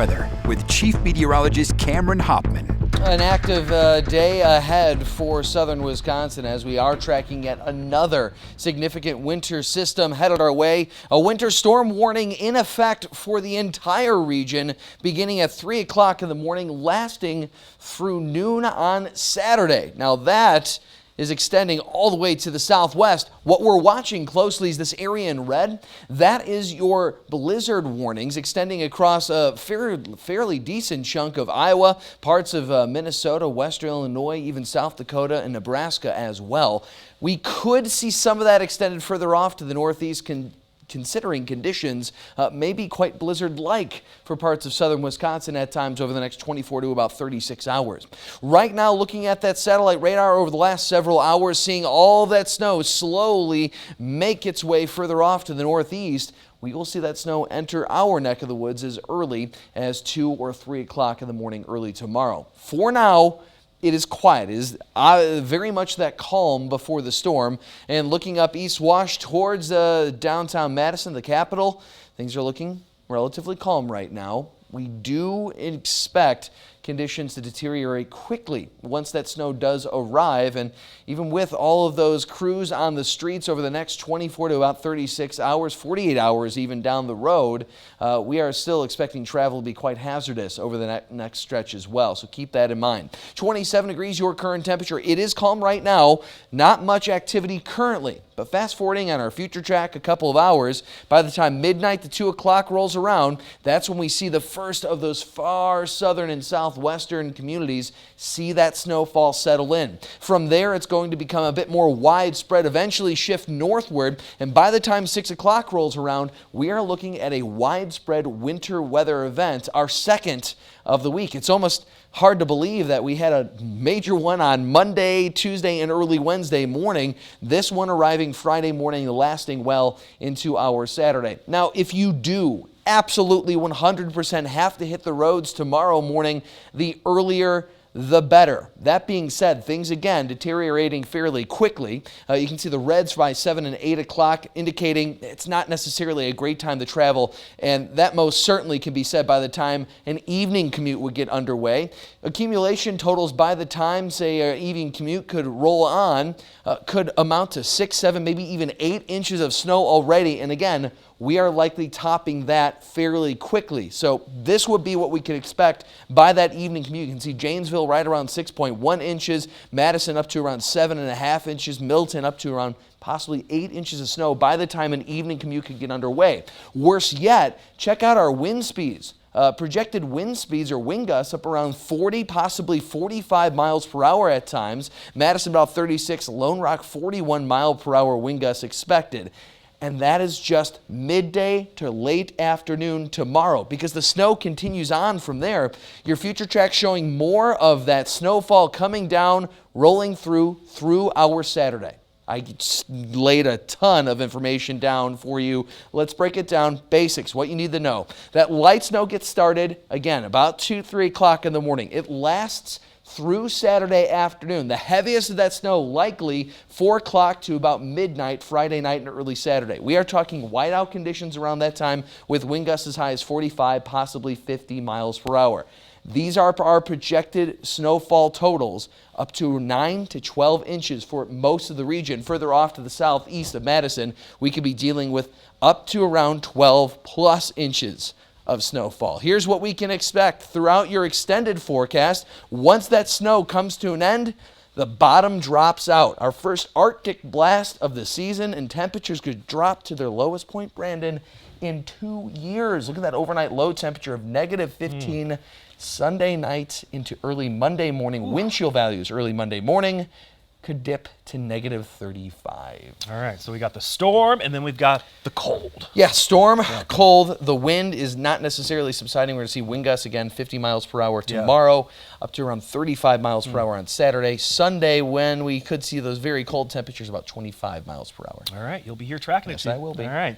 Weather with Chief Meteorologist Cameron Hopman. An active day ahead for southern Wisconsin as we are tracking yet another significant winter system headed our way. A winter storm warning in effect for the entire region beginning at 3 o'clock in the morning, lasting through noon on Saturday. Now that is extending all the way to the southwest. What we're watching closely is this area in red. That is your blizzard warnings extending across a fairly decent chunk of Iowa, parts of Minnesota, western Illinois, even South Dakota and Nebraska as well. We could see some of that extended further off to the northeast, considering conditions may be quite blizzard-like for parts of southern Wisconsin at times over the next 24 to about 36 hours. Right now, looking at that satellite radar over the last several hours, seeing all that snow slowly make its way further off to the northeast, we will see that snow enter our neck of the woods as early as 2 or 3 o'clock in the morning early tomorrow. For now, it is quiet. It is very much that calm before the storm. And looking up East Wash towards downtown Madison, the capital, things are looking relatively calm right now. We do expect conditions to deteriorate quickly once that snow does arrive. And even with all of those crews on the streets over the next 24 to about 36 hours, 48 hours even down the road, we are still expecting travel to be quite hazardous over the next stretch as well. So keep that in mind. 27 degrees your current temperature. It is calm right now. Not much activity currently. But fast forwarding on our future track a couple of hours, by the time midnight to 2 o'clock rolls around, that's when we see the first of those far southern and southwestern communities see that snowfall settle in. From there, it's going to become a bit more widespread, eventually shift northward, and by the time 6 o'clock rolls around, we are looking at a widespread winter weather event, our second of the week. It's almost hard to believe that we had a major one on Monday, Tuesday, and early Wednesday morning. This one arriving Friday morning, lasting well into our Saturday. Now, if you do absolutely 100% have to hit the roads tomorrow morning, the earlier the better. That being said, things again deteriorating fairly quickly. You can see the reds by 7 and 8 o'clock indicating it's not necessarily a great time to travel, and that most certainly can be said by the time an evening commute would get underway. Accumulation totals by the time, say, an evening commute could roll on could amount to 6, 7, maybe even 8 inches of snow already, and again, we are likely topping that fairly quickly. So this would be what we could expect by that evening commute. You can see Janesville right around 6.1 inches, Madison up to around 7.5 inches, Milton up to around possibly 8 inches of snow by the time an evening commute could get underway. Worse yet, check out our wind speeds. Projected wind speeds or wind gusts up around 40, possibly 45 miles per hour at times. Madison about 36, Lone Rock 41 mile per hour wind gusts expected. And that is just midday to late afternoon tomorrow because the snow continues on from there. Your future track showing more of that snowfall coming down, rolling through our Saturday. I laid a ton of information down for you. Let's break it down. Basics, what you need to know. That light snow gets started, again, about 2, 3 o'clock in the morning. It lasts through Saturday afternoon. The heaviest of that snow likely 4 o'clock to about midnight Friday night and early Saturday. We are talking whiteout conditions around that time with wind gusts as high as 45, possibly 50 miles per hour. These are our projected snowfall totals, up to 9 to 12 inches for most of the region. Further off to the southeast of Madison, we could be dealing with up to around 12 plus inches of snowfall. Here's what we can expect throughout your extended forecast. Once that snow comes to an end, the bottom drops out. Our first Arctic blast of the season, and temperatures could drop to their lowest point, Brandon, in 2 years. Look at that overnight low temperature of negative 15 Sunday night into early Monday morning. Wind chill values early Monday morning could dip to negative 35. All right, so we got the storm, and then we've got the cold. Yeah, storm, cold. The wind is not necessarily subsiding. We're going to see wind gusts again, 50 miles per hour tomorrow, up to around 35 miles per hour on Saturday. Sunday, when we could see those very cold temperatures, about 25 miles per hour. All right, you'll be here tracking it. Yes, I will be. All right.